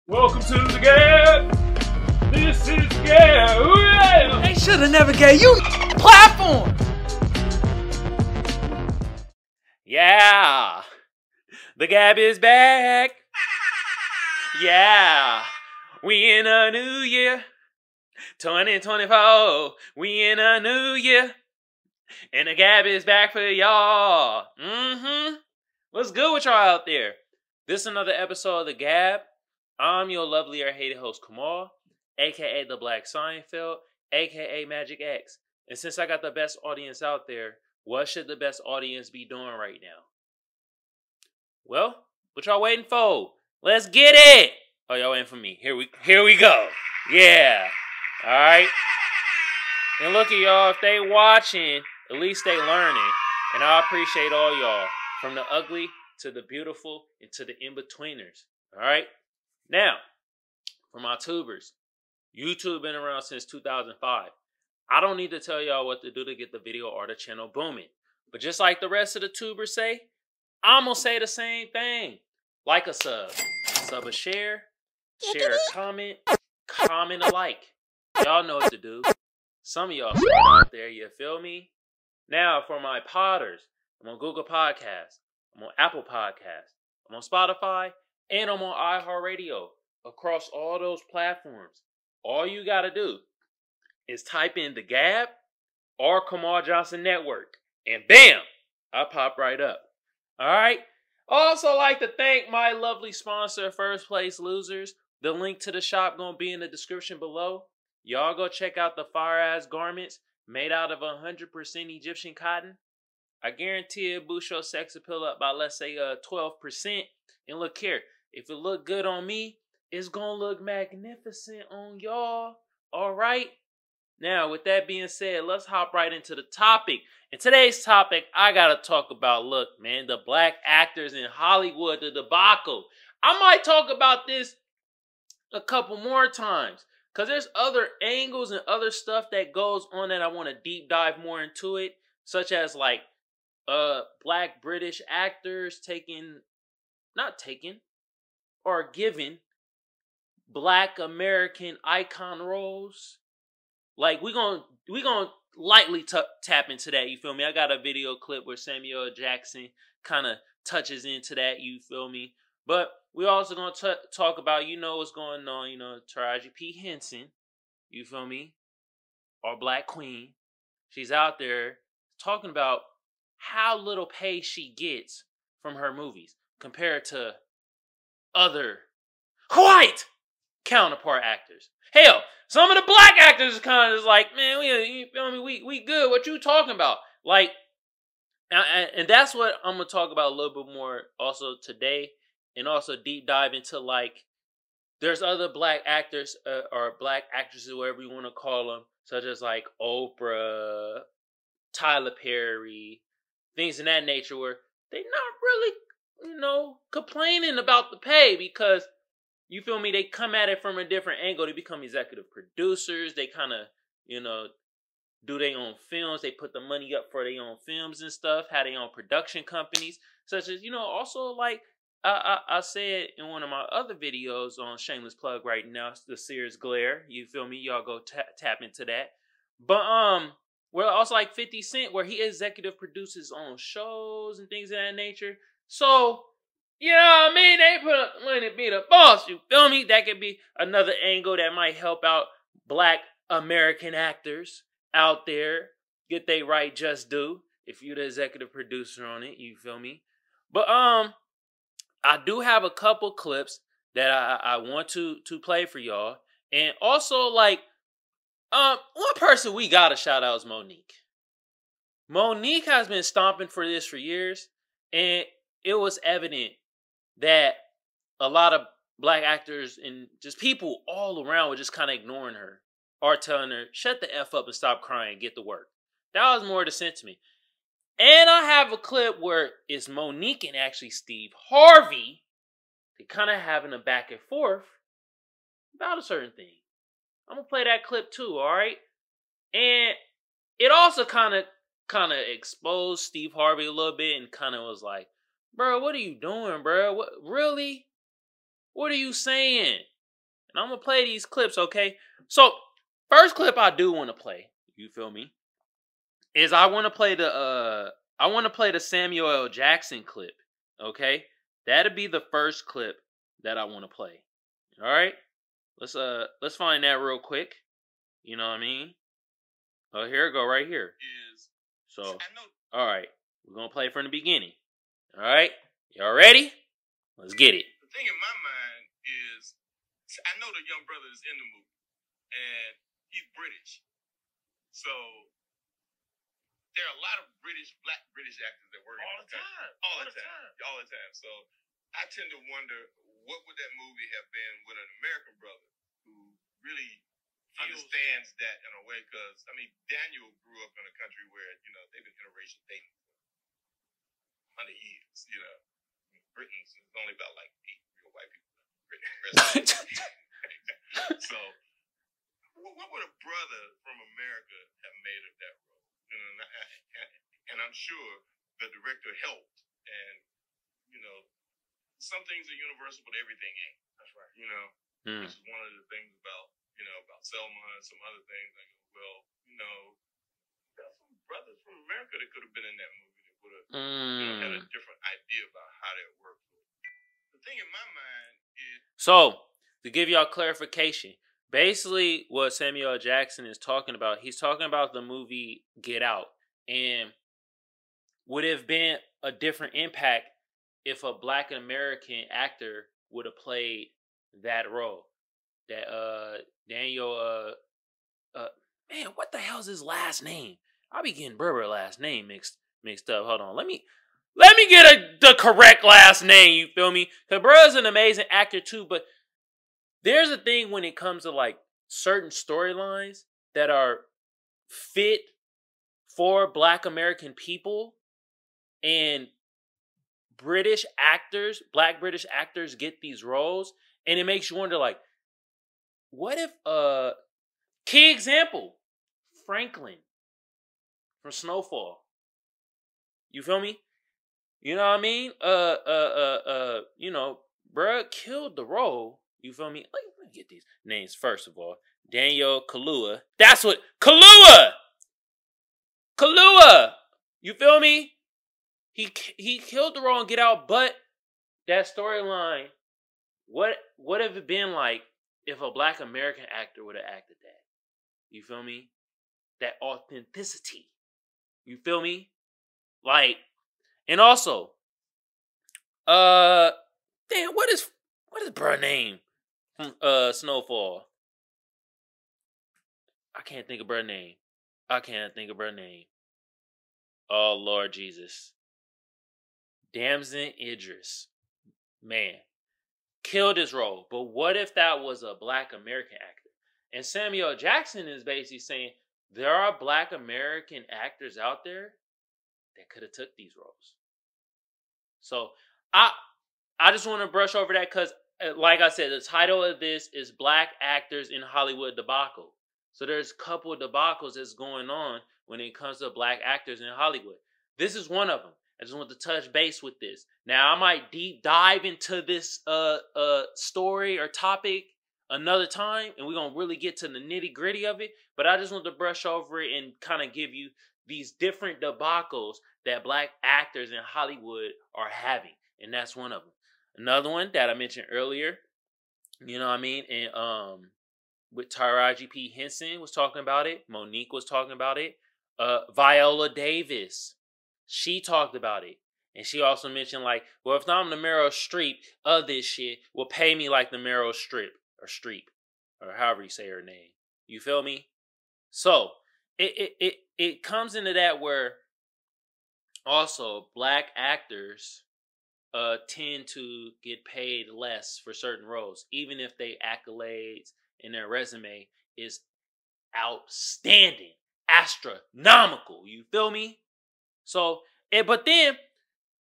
Welcome to the G.A.B. This is G.A.B. They should have never gave you platform. Yeah, the G.A.B. is back. Yeah, we in a new year, 2024. We in a new year, and the G.A.B. is back for y'all. What's good with y'all out there? This is another episode of the G.A.B. I'm your lovely or hated host, Kamal, aka the Black Seinfeld, aka Magic X. And since I got the best audience out there, what should the best audience be doing right now? Well, what y'all waiting for? Let's get it! Oh, y'all waiting for me. Here we go. Yeah. Alright. And look at y'all, if they watching, at least they learning. And I appreciate all y'all. From the ugly to the beautiful and to the in-betweeners. Alright? Now, for my tubers, YouTube been around since 2005. I don't need to tell y'all what to do to get the video or the channel booming. But just like the rest of the tubers say, I'm going to say the same thing. Like a sub a share a comment, comment a like. Y'all know what to do. Some of y'all smart out there, you feel me? Now, for my podders, I'm on Google Podcasts, I'm on Apple Podcasts, I'm on Spotify, and I'm on iHeartRadio. Across all those platforms. All you gotta do is type in the G.A.B. or Kamal Johnson Network. And bam! I pop right up. Alright? Also like to thank my lovely sponsor, First Place Losers. The link to the shop gonna be in the description below. Y'all go check out the fire-ass garments made out of 100% Egyptian cotton. I guarantee it boosts your sex appeal up by, let's say, 12%. And look here. If it look good on me, it's gonna look magnificent on y'all. Alright? Now, with that being said, let's hop right into the topic. And today's topic, I gotta talk about, look, man, the black actors in Hollywood, the debacle. I might talk about this a couple more times. Because there's other angles and other stuff that goes on that I want to deep dive more into it. Such as, like, black British actors or given black American icon roles. Like, we gonna lightly tap into that, you feel me? I got a video clip where Samuel L. Jackson kind of touches into that, you feel me? But we also gonna talk about, you know what's going on, you know, Taraji P. Henson, you feel me? Our Black Queen. She's out there talking about how little pay she gets from her movies compared to other white counterpart actors. Hell, some of the black actors kind of is like, man, you feel me? We good. What you talking about? Like, and that's what I'm gonna talk about a little bit more also today, and also deep dive into, like, there's other black actors or black actresses, whatever you want to call them, such as like Oprah, Tyler Perry, things in that nature, where they're not really, you know, complaining about the pay because, you feel me, they come at it from a different angle. They become executive producers. They kind of, you know, do their own films. They put the money up for their own films and stuff, have their own production companies, such as, you know, also like I said in one of my other videos on Shameless Plug right now, the Sears Glare. You feel me? Y'all go tap into that. But, well, also like 50 Cent, where he executive produces on shows and things of that nature. So, you know what I mean? They put up the money to be the boss. You feel me? That could be another angle that might help out black American actors out there. Get they right just due. If you're the executive producer on it, you feel me? But, I do have a couple clips that I want to play for y'all. And also, like, one person we gotta shout out is Monique. Monique has been stomping for this for years, and it was evident that a lot of black actors and just people all around were just kind of ignoring her or telling her, shut the F up and stop crying, get to work. That was more the sentiment. And I have a clip where it's Monique and actually Steve Harvey. They kind of having a back and forth about a certain thing. I'm going to play that clip too, alright? And it also kind of exposed Steve Harvey a little bit and kind of was like, bro, what are you doing, bro? What, really? What are you saying? And I'm gonna play these clips, okay? So, first clip I do want to play, you feel me, is I want to play the Samuel L. Jackson clip, okay? That'll be the first clip that I want to play. All right? Let's find that real quick. You know what I mean? Oh, here it go right here. So, all right. We're going to play from the beginning. All right? Y'all ready? Let's get it. The thing in my mind is, I know the young brother is in the movie, and he's British. So, there are a lot of black British actors that work all the time. All the time. So, I tend to wonder, what would that movie have been with an American brother who really understands that in a way? Because, I mean, Daniel grew up in a country where, they've been interracial dating for 100 years, Britain's only about like 8 real white people. So, what would a brother from America have made of that role? And I'm sure the director helped. And, some things are universal, but everything ain't. That's right. Which is one of the things about Selma and some other things. Like, well, there's some brothers from America that could have been in that movie that would have had a different idea about how that worked. The thing in my mind is... So, to give y'all clarification, basically what Samuel L. Jackson is talking about, he's talking about the movie Get Out. And would have been a different impact if a black American actor would have played that role. That Daniel man, what the hell's his last name? I'll be getting Berber last name mixed up. Hold on. Let me get the correct last name, you feel me? Cause bruh's an amazing actor too, but there's a thing when it comes to like certain storylines that are fit for black American people, and black British actors get these roles, and it makes you wonder, like, what if, key example, Franklin from Snowfall. You feel me? You know what I mean? Bruh killed the role. You feel me? Let me get these names first of all. Daniel Kaluuya. That's what, Kaluuya! You feel me? He killed the role and Get Out, but that storyline, what would have it been like if a black American actor would have acted that? You feel me? That authenticity. You feel me? Like, and also, damn, what is bruh name from Snowfall? I can't think of bruh name. Oh Lord Jesus. Damson Idris, man, killed his role. But what if that was a black American actor? And Samuel L. Jackson is basically saying there are black American actors out there that could have took these roles. So I just want to brush over that because, like I said, the title of this is Black Actors in Hollywood Debacle. So there's a couple of debacles that's going on when it comes to black actors in Hollywood. This is one of them. I just want to touch base with this. Now, I might deep dive into this story or topic another time, and we're going to really get to the nitty gritty of it. But I just want to brush over it and kind of give you these different debacles that black actors in Hollywood are having. And that's one of them. Another one that I mentioned earlier, you know what I mean? And with Taraji P. Henson was talking about it. Monique was talking about it. Viola Davis, she talked about it. And she also mentioned, like, well, if I'm the Meryl Streep of this shit, well, pay me like the Meryl Streep, or however you say her name. You feel me? So, it comes into that where also black actors tend to get paid less for certain roles, even if their accolades and their resume is outstanding, astronomical. You feel me? So, but then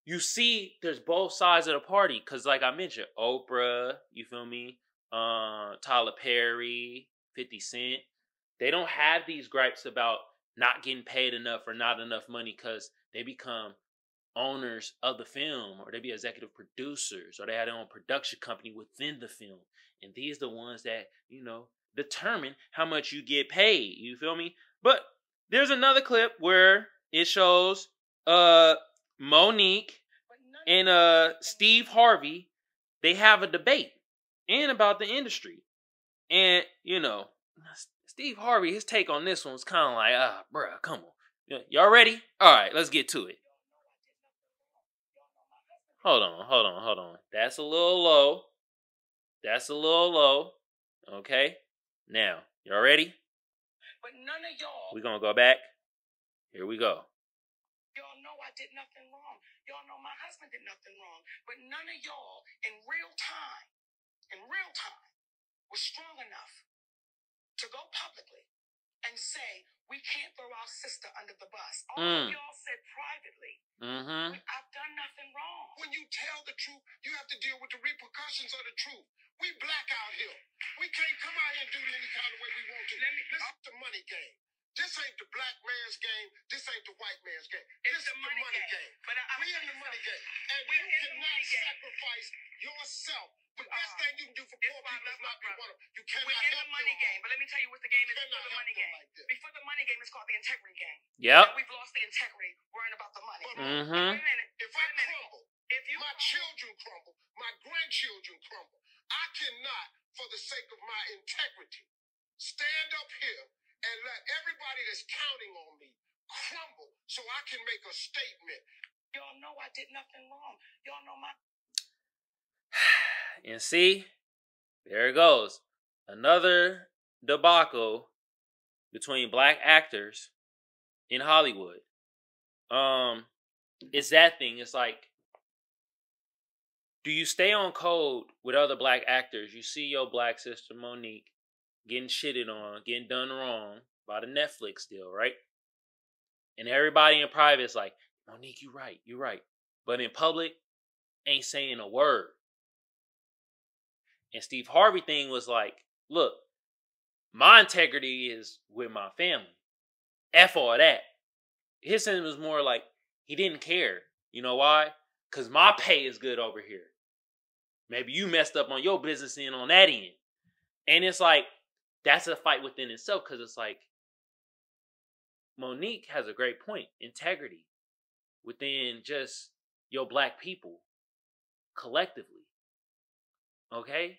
you see there's both sides of the party. Because like I mentioned, Oprah, you feel me? Tyler Perry, 50 Cent. They don't have these gripes about not getting paid enough or not enough money because they become owners of the film, or they be executive producers, or they had their own production company within the film. And these the ones that, you know, determine how much you get paid. You feel me? But there's another clip where it shows Monique and Steve Harvey, they have a debate and about the industry. And, you know, Steve Harvey, his take on this one was kind of like, bruh, come on. Y'all ready? All right, let's get to it. Hold on. That's a little low. Okay. Now, y'all ready? But none of y'all. We're going to go back. Here we go. Y'all know I did nothing wrong. Y'all know my husband did nothing wrong. But none of y'all in real time, was strong enough to go publicly and say, we can't throw our sister under the bus. All of y'all said privately, I've done nothing wrong. When you tell the truth, you have to deal with the repercussions of the truth. We black out here. We can't come out here and do it any kind of way we want to. This is the money game. This ain't the black man's game. This ain't the white man's game. This is the money game. But we in the money game. And you cannot sacrifice yourself. The best thing you can do for poor people is not be one of them. You cannot We're in the money game. But let me tell you what the game is before the money game. Before the money game, it's called the integrity game. Yep. And we've lost the integrity worrying about the money. Wait a minute. If I crumble, my children crumble, my grandchildren crumble. I cannot, for the sake of my integrity, stand up here and let everybody that's counting on me crumble so I can make a statement. Y'all know I did nothing wrong. Y'all know my... And see, there it goes. Another debacle between black actors in Hollywood. It's that thing. It's like, do you stay on code with other black actors? You see your black sister Monique getting shitted on, getting done wrong by the Netflix deal, right? And everybody in private is like, Monique, you right. But in public, ain't saying a word. And Steve Harvey thing was like, look, my integrity is with my family. F all that. His thing was more like, he didn't care. You know why? Because my pay is good over here. Maybe you messed up on your business end on that end. And it's like, that's a fight within itself, because it's like, Monique has a great point. Integrity within just your black people collectively. Okay?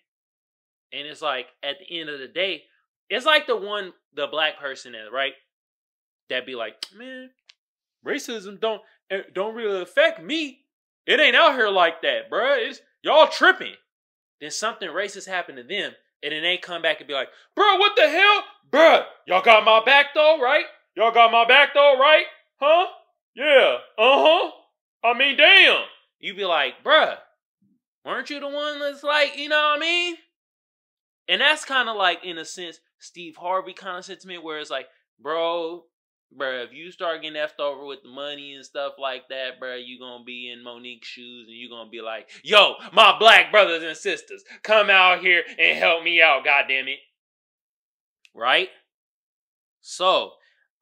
And it's like, at the end of the day, it's like the black person that, right? That be like, man, racism don't really affect me. It ain't out here like that, bruh. It's y'all tripping. Then something racist happened to them, and then they come back and be like, bruh, what the hell? Bruh, y'all got my back though, right? Y'all got my back though, right? Huh? Yeah. I mean, damn. You be like, bruh, weren't you the one that's like, you know what I mean? And that's kind of like, in a sense, Steve Harvey kind of sentiment, where it's like, bro, if you start getting effed over with the money and stuff like that, bro, you gonna be in Monique's shoes and you gonna be like, yo, my black brothers and sisters, come out here and help me out, goddammit. Right? So,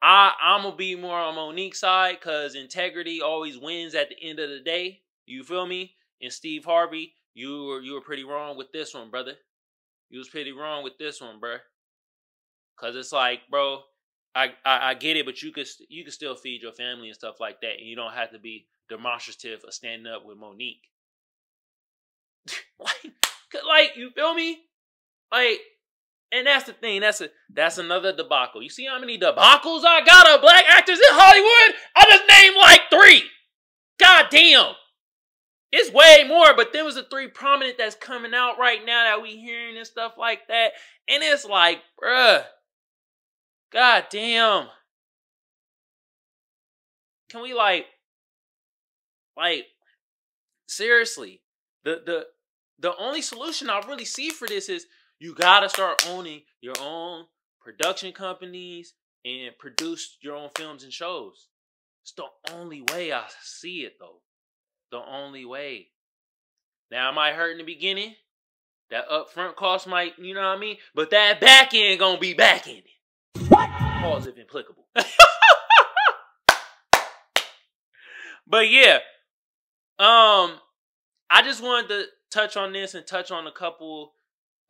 I'm gonna be more on Monique's side, because integrity always wins at the end of the day. You feel me? And Steve Harvey, you were pretty wrong with this one, brother. You was pretty wrong with this one, bro. Because it's like, bro, I get it, but you could still feed your family and stuff like that, and you don't have to be demonstrative of standing up with Monique. like, you feel me? Like, and that's the thing. That's another debacle. You see how many debacles I got of black actors in Hollywood? I just named like 3. God damn. It's way more, but there was the 3 prominent that's coming out right now that we hearing and stuff like that. And it's like, bruh, god damn. Can we like seriously, the only solution I really see for this is you gotta start owning your own production companies and produce your own films and shows. It's the only way I see it, though. The only way. Now, it might hurt in the beginning. That upfront cost might, you know what I mean? But that back end gonna be back ended. Pause if applicable. But yeah. I just wanted to touch on this and touch on a couple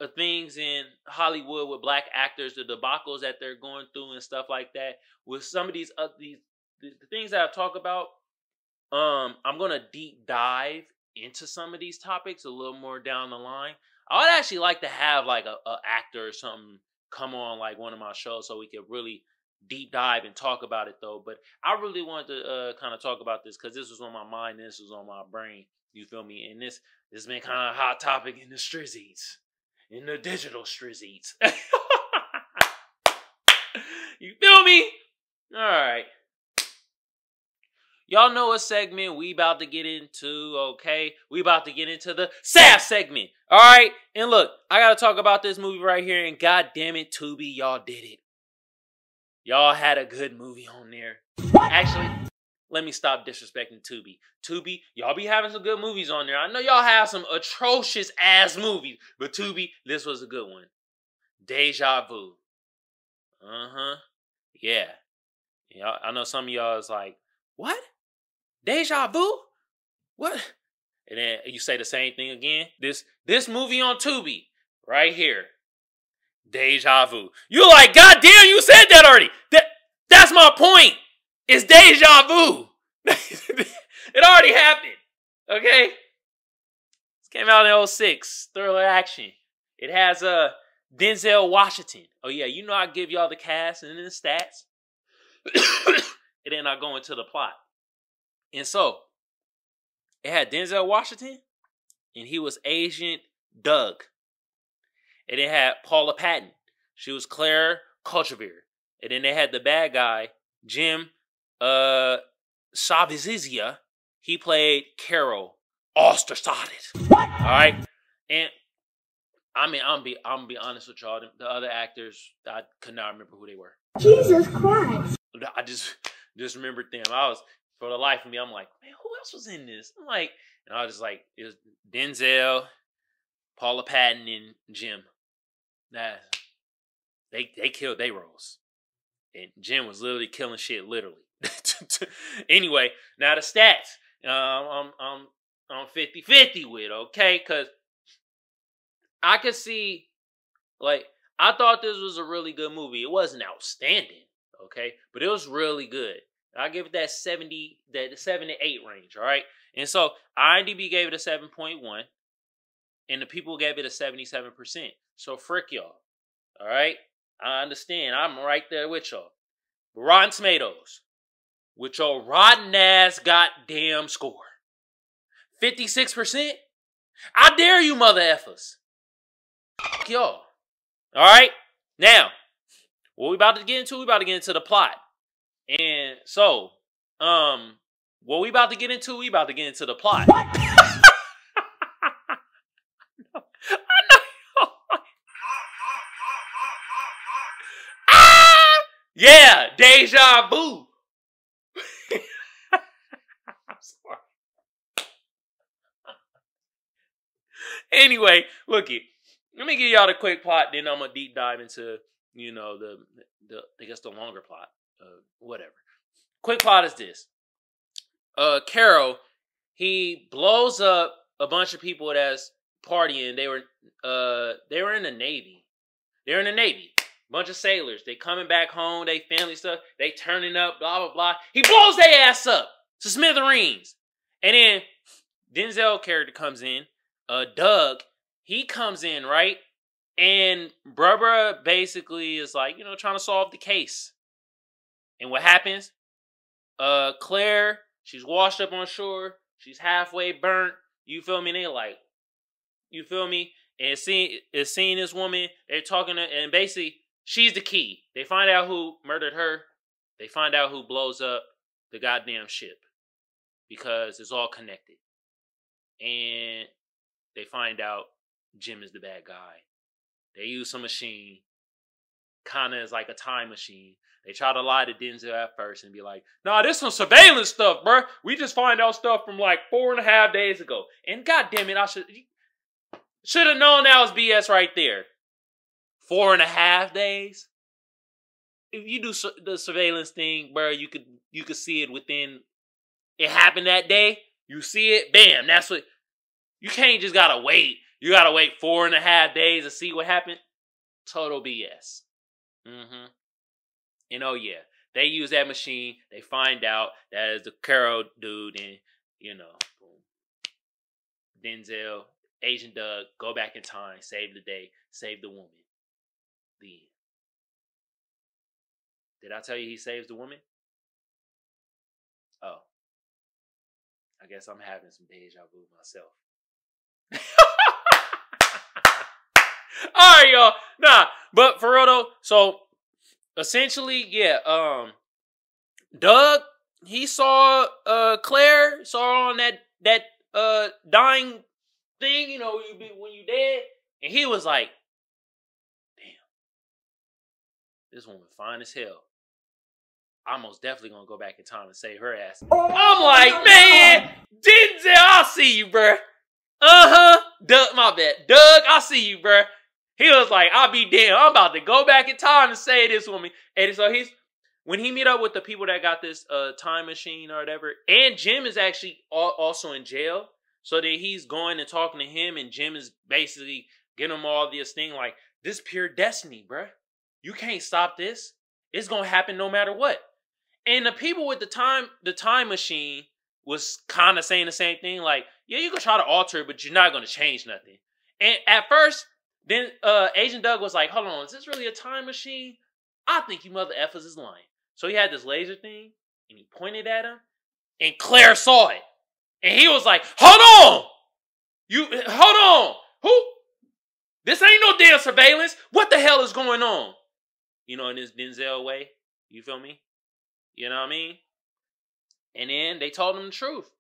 things in Hollywood with black actors, the debacles that they're going through and stuff like that. With some of these the things that I talk about, I'm gonna deep dive into some of these topics a little more down the line. I would actually like to have like a actor or something come on like one of my shows so we could really deep dive and talk about it though. But I really wanted to kind of talk about this because this was on my mind and this was on my brain. You feel me? And this has been kind of a hot topic in the strizzies. In the digital strizzies. You feel me? Alright. Y'all know what segment we about to get into, okay? We about to get into the SAS segment, alright? And look, I gotta talk about this movie right here, and god damn it, Tubi, y'all did it. Y'all had a good movie on there. Actually, let me stop disrespecting Tubi. Tubi, y'all be having some good movies on there. I know y'all have some atrocious ass movies, but Tubi, this was a good one. Deja Vu. Yeah. Y'all, I know some of y'all is like, what? Deja Vu? What? And then you say the same thing again. This movie on Tubi, right here. Deja Vu. You like, god damn, you said that already. That's my point. It's Deja Vu. It already happened. Okay? This came out in 2006. Thriller action. It has Denzel Washington. Oh yeah, you know I give y'all the cast and then the stats. And then I go into the plot. And so, it had Denzel Washington, and he was Agent Doug. And it had Paula Patton. She was Claire Kochevere. And then they had the bad guy, Jim Savizizia. He played Carol Osterstadit. Alright? And I mean, I'm gonna be honest with y'all. The other actors, I could not remember who they were. Jesus Christ. I just remembered them. I was, for the life of me, I'm like, man, who else was in this? I'm like, and I was just like, it was Denzel, Paula Patton, and Jim. Nah, they killed their roles. And Jim was literally killing shit, literally. Anyway, now the stats. I'm 50-50 with, okay? Because I could see, like, I thought this was a really good movie. It wasn't outstanding, okay? But it was really good. I give it that 7 to 8 range, all right? And so IMDb gave it a 7.1, and the people gave it a 77%. So frick y'all, all right? I understand. I'm right there with y'all. But Rotten Tomatoes, with your rotten ass goddamn score, 56%. I dare you, mother effers. Fuck y'all. All right? Now, what we about to get into? We about to get into the plot. And so, what we about to get into? We about to get into the plot. I know. Yeah, Deja Vu. I'm sorry. Anyway, looky. Let me give y'all the quick plot, then I'm gonna deep dive into, you know, the I guess the longer plot. Whatever. Quick plot is this. Carol, he blows up a bunch of people that's partying. They were in the Navy. They're in the Navy. Bunch of sailors. They coming back home. They family stuff. They turning up. Blah blah blah. He blows their ass up to smithereens. And then Denzel character comes in. Doug. He comes in, right? And bruh basically is like, you know, trying to solve the case. And what happens? Claire, she's washed up on shore. She's halfway burnt. You feel me? And they like, you feel me? And seeing this woman, they're talking to, and basically, she's the key. They find out who murdered her. They find out who blows up the goddamn ship. Because it's all connected. And they find out Jim is the bad guy. They use some machine. Kind of is like a time machine. They try to lie to Denzel at first and be like, nah, this some surveillance stuff, bruh. We just find out stuff from like 4.5 days ago. And goddamn it, I should have known that was BS right there. 4.5 days? If you do the surveillance thing, bruh, you could see it within, it happened that day. You see it, bam, that's what, you can't just gotta wait. You gotta wait 4.5 days to see what happened. Total BS. And oh yeah, they use that machine. They find out that is the Carol dude, and you know, Denzel, Agent Doug, go back in time, save the day, save the woman. The end. Did I tell you he saves the woman? Oh. I guess I'm having some deja vu myself. Alright, y'all. Nah, but for real though, so essentially, yeah, Doug, he saw Claire, saw on that dying thing, you know, when you dead, and he was like, damn, this woman fine as hell. I'm most definitely gonna go back in time and save her ass. I'm like, man, Denzel, I see you, bruh. Doug, my bad. Doug, I see you, bruh. He was like, I'll be damn, I'm about to go back in time and save this woman. And so when he meet up with the people that got this time machine or whatever, and Jim is actually also in jail, so that he's going and talking to him, and Jim is basically giving him all this thing like, this pure destiny, bruh. You can't stop this. It's gonna happen no matter what. And the people with the time machine was kind of saying the same thing, like, yeah, you can try to alter it, but you're not gonna change nothing. And at first, then Agent Doug was like, hold on, is this really a time machine? I think you mother effers is lying. So he had this laser thing, and he pointed at him, and Claire saw it. And he was like, hold on! Hold on! Who? This ain't no damn surveillance. What the hell is going on? You know, in this Denzel way. You feel me? You know what I mean? And then they told him the truth.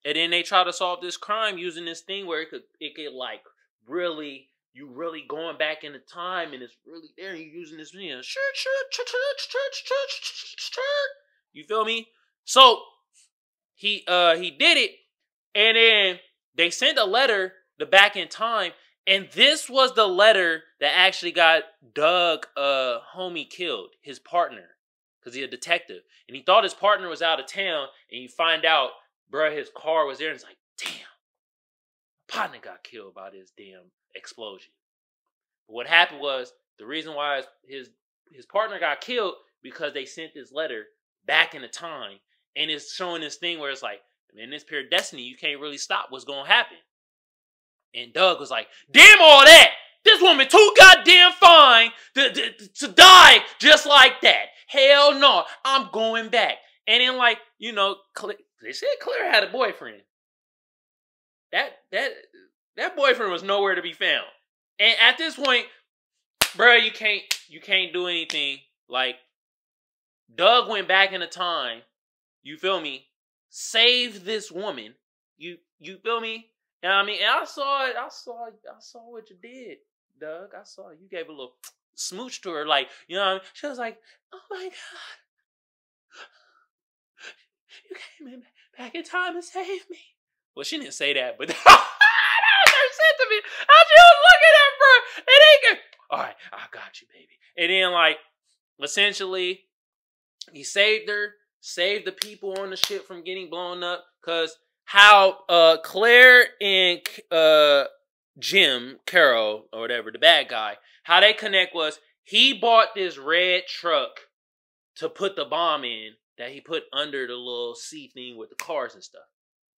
And then they tried to solve this crime using this thing where it could like really, you really going back into time, and it's really there, and you're using this, you know, you feel me? So he did it, and then they sent a letter to back in time, and this was the letter that actually got Doug homie killed, his partner, because he's a detective, and he thought his partner was out of town, and you find out, bruh, his car was there, and it's like, damn, my partner got killed by this damn explosion. But what happened was, the reason why his partner got killed, because they sent this letter back into time, and it's showing this thing where it's like, in this pure destiny, you can't really stop what's gonna happen. And Doug was like, damn all that! This woman too goddamn fine to die just like that. Hell no, I'm going back. And then, like, you know, they said Claire had a boyfriend. That boyfriend was nowhere to be found. And at this point, bro, you can't do anything. Like, Doug went back into time. You feel me? Saved this woman. You feel me? You know what I mean? And I saw it. I saw what you did, Doug. I saw it. You gave a little smooch to her, like, you know what I mean? She was like, oh my God. You came back in time and saved me. Well, she didn't say that, but that was her sentiment. I just looking at her, it ain't good. All right, I got you, baby. And then, like, essentially, he saved her, saved the people on the ship from getting blown up, because how Claire and Jim, Carol, or whatever, the bad guy, how they connect was, he bought this red truck to put the bomb in that he put under the little sea thing with the cars and stuff.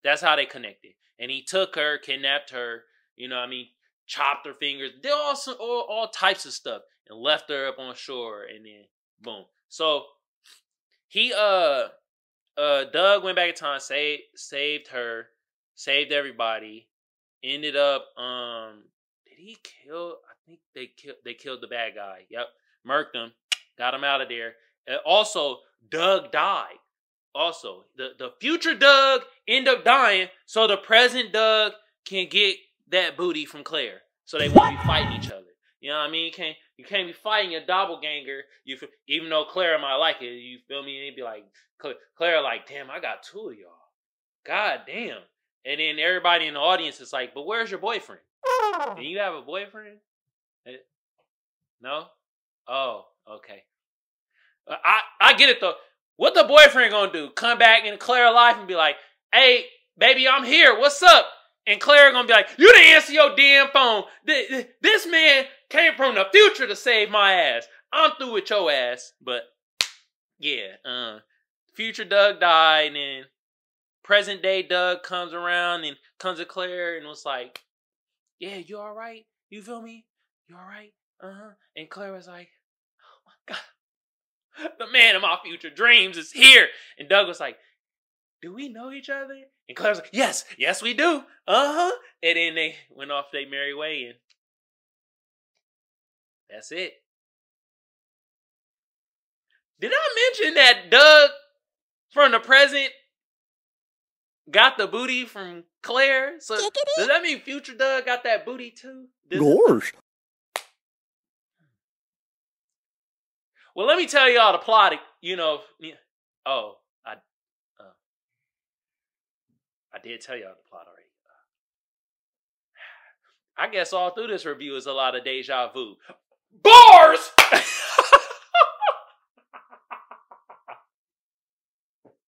That's how they connected. And he took her, kidnapped her, you know what I mean, chopped her fingers, did all types of stuff, and left her up on shore, and then boom. So he Doug went back in time, saved her, saved everybody, ended up did he kill? I think they killed the bad guy. Yep. Murked him, got him out of there. And also, Doug died. Also, the future Doug ended up dying, so the present Doug can get that booty from Claire, so they won't be fighting each other. You know what I mean? You can't be fighting your doppelganger. Even though Claire might like it, you feel me? And it'd be like Claire, like, damn, I got two of y'all. God damn. And then everybody in the audience is like, but where's your boyfriend? Do you have a boyfriend? No? Oh, okay. I get it though. What the boyfriend gonna do? Come back in Claire's life and be like, hey, baby, I'm here. What's up? And Claire gonna be like, you didn't answer your damn phone. This man came from the future to save my ass. I'm through with your ass. But yeah, future Doug died, and present day Doug comes around and comes to Claire and was like, yeah, you all right? You feel me? You all right? And Claire was like, oh my God, the man of my future dreams is here. And Doug was like, do we know each other? And Claire was like, yes, we do. And then they went off their merry way, and that's it. Did I mention that Doug from the present got the booty from Claire? So does that mean future Doug got that booty too? Gosh. Well, let me tell y'all the plot. I did tell y'all the plot already. I guess all through this review is a lot of deja vu. Bars!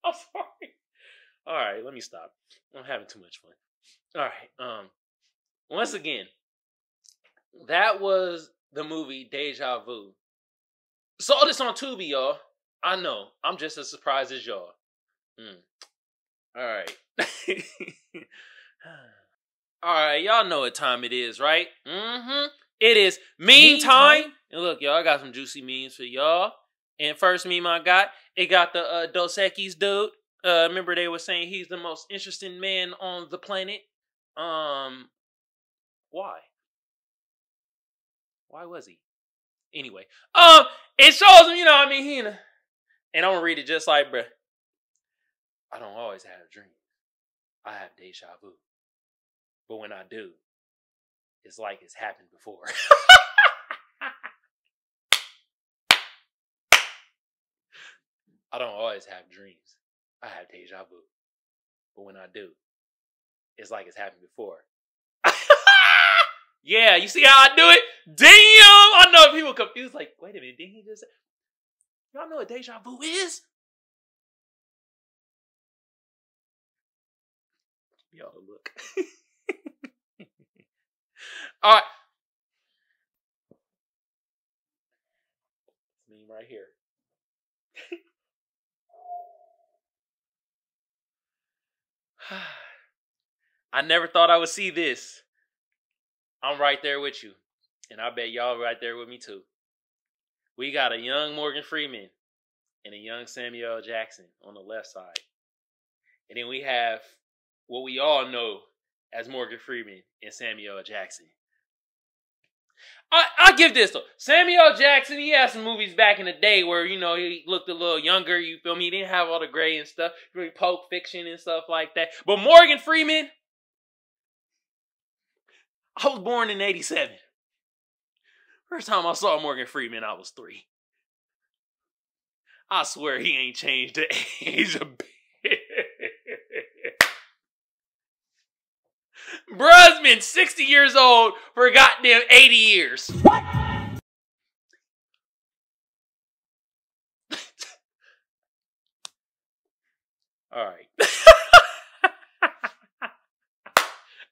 I'm sorry. All right, let me stop. I'm having too much fun. All right. Once again, that was the movie Deja Vu. Saw this on Tubi, y'all. I know. I'm just as surprised as y'all. All right. All right, y'all know what time it is, right? It is meme time. And look, y'all, I got some juicy memes for y'all. And first meme I got, it got the Dos Equis dude. Remember they were saying he's the most interesting man on the planet. Why? Why was he? Anyway, it shows him, I mean, and I'm gonna read it just like, bruh. I don't always have dreams. I have deja vu. But when I do, it's like it's happened before. I don't always have dreams. I have deja vu. But when I do, it's like it's happened before. Yeah, you see how I do it? Damn! I know people confused, like, wait a minute, didn't he just say? Y'all know what deja vu is? Y'all look. All right. Me right here. I never thought I would see this. I'm right there with you. And I bet y'all right there with me too. We got a young Morgan Freeman and a young Samuel L. Jackson on the left side. And then we have what we all know as Morgan Freeman and Samuel L. Jackson. I give this though. Samuel L. Jackson, he had some movies back in the day where, he looked a little younger, you feel me? He didn't have all the gray and stuff. Really Pulp Fiction and stuff like that. But Morgan Freeman, I was born in 87. First time I saw Morgan Freeman, I was 3. I swear he ain't changed the age a bit. Bruh's been 60 years old for goddamn 80 years. What? All right.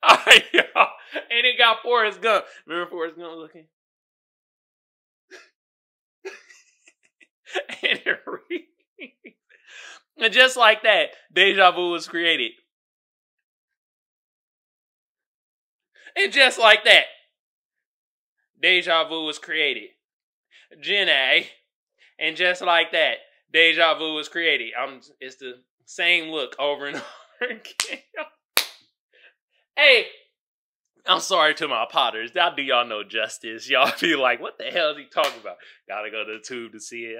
All right, y'all. And it got Forrest Gump. Remember Forrest Gump looking? And just like that, deja vu was created. And just like that, deja vu was created. G.A.B. And just like that, deja vu was created. It's the same look over and over again. Hey, I'm sorry to my potters. I'll do y'all no justice. Y'all be like, what the hell is he talking about? Gotta go to the tube to see it.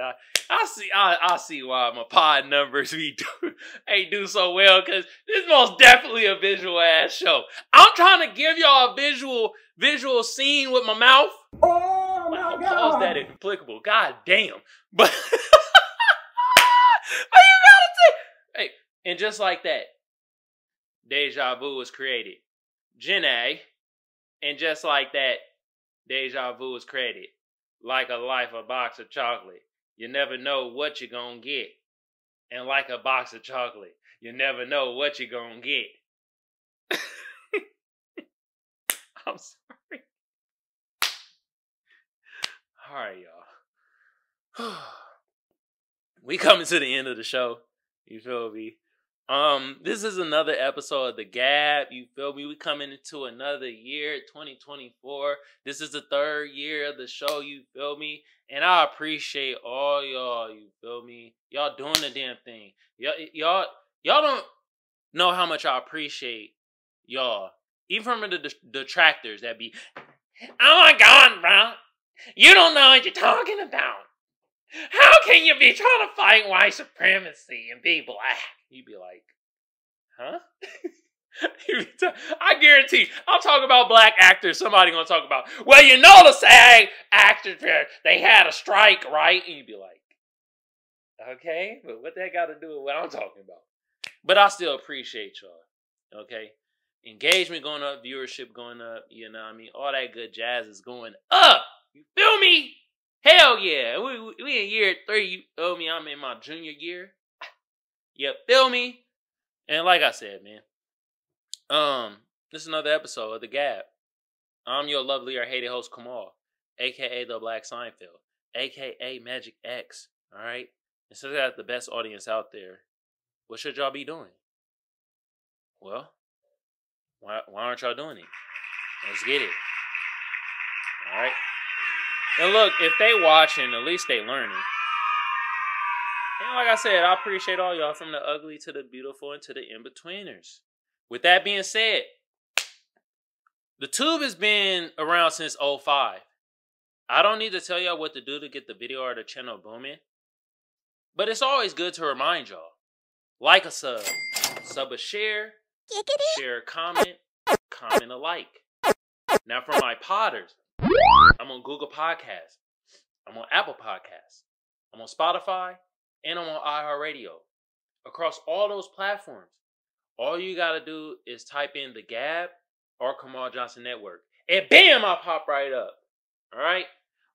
I see why my pod numbers do so well, because this is most definitely a visual ass show. I'm trying to give y'all a visual scene with my mouth. Oh my God. Pause that if applicable. God damn. But you gotta say, hey, and just like that, deja vu was created. G.A.B. And just like that, deja vu was created. Like a life, a box of chocolate. You never know what you're gonna get. And like a box of chocolate, you never know what you're gonna get. I'm sorry. All right, y'all. We coming to the end of the show. You feel me? This is another episode of the G.A.B. You feel me? We coming into another year, 2024. This is the third year of the show. You feel me? And I appreciate all y'all. You feel me? Y'all doing the damn thing. Y'all don't know how much I appreciate y'all. Even from the detractors that be, oh my God, bro. You don't know what you're talking about. How can you be trying to fight white supremacy and be black? You'd be like, huh? I guarantee, I'll talk about black actors. Somebody gonna talk about, well, you know the SAG actors, they had a strike, right? And you'd be like, okay, but what that got to do with what I'm talking about? But I still appreciate y'all, okay? Engagement going up, viewership going up, you know what I mean? All that good jazz is going up. You feel me? Hell yeah. We in year 3, you feel me? I'm in my junior year. You feel me? And like I said, man, this is another episode of the G.A.B. I'm your lovely or hated host, Kamal, a.k.a. the Black Seinfeld, a.k.a. Magic X, all right? And so got the best audience out there. What should y'all be doing? Well, why aren't y'all doing it? Let's get it. All right? And look, if they watching, at least they learning. And like I said, I appreciate all y'all from the ugly to the beautiful and to the in-betweeners. With that being said, the Tube has been around since 2005. I don't need to tell y'all what to do to get the video or the channel booming. But it's always good to remind y'all. Like a sub a share, share a comment a like. Now for my potters, I'm on Google Podcasts, I'm on Apple Podcasts, I'm on Spotify, and I'm on iHeartRadio. Across all those platforms, all you gotta do is type in the G.A.B. or Kamal Johnson Network. And bam, I'll pop right up. Alright?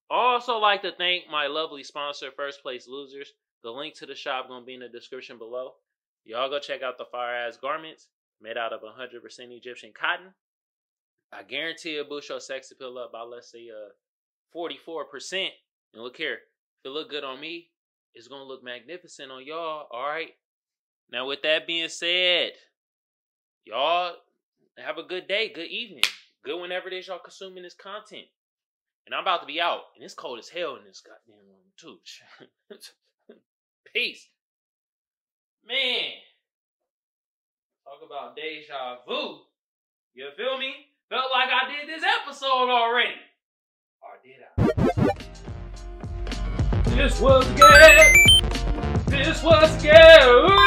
Also like to thank my lovely sponsor, First Place Losers. The link to the shop gonna be in the description below. Y'all go check out the fire-ass garments made out of 100% Egyptian cotton. I guarantee it'll boost your sex appeal up by, let's say, 44%. And look here, if it look good on me, it's going to look magnificent on y'all, all right? Now, with that being said, y'all have a good day, good evening, good whenever it is y'all consuming this content. And I'm about to be out, and it's cold as hell in this goddamn room, too. Peace. Man, talk about deja vu. You feel me? Felt like I did this episode already. Or did I? This was G.A.B. This was G.A.B.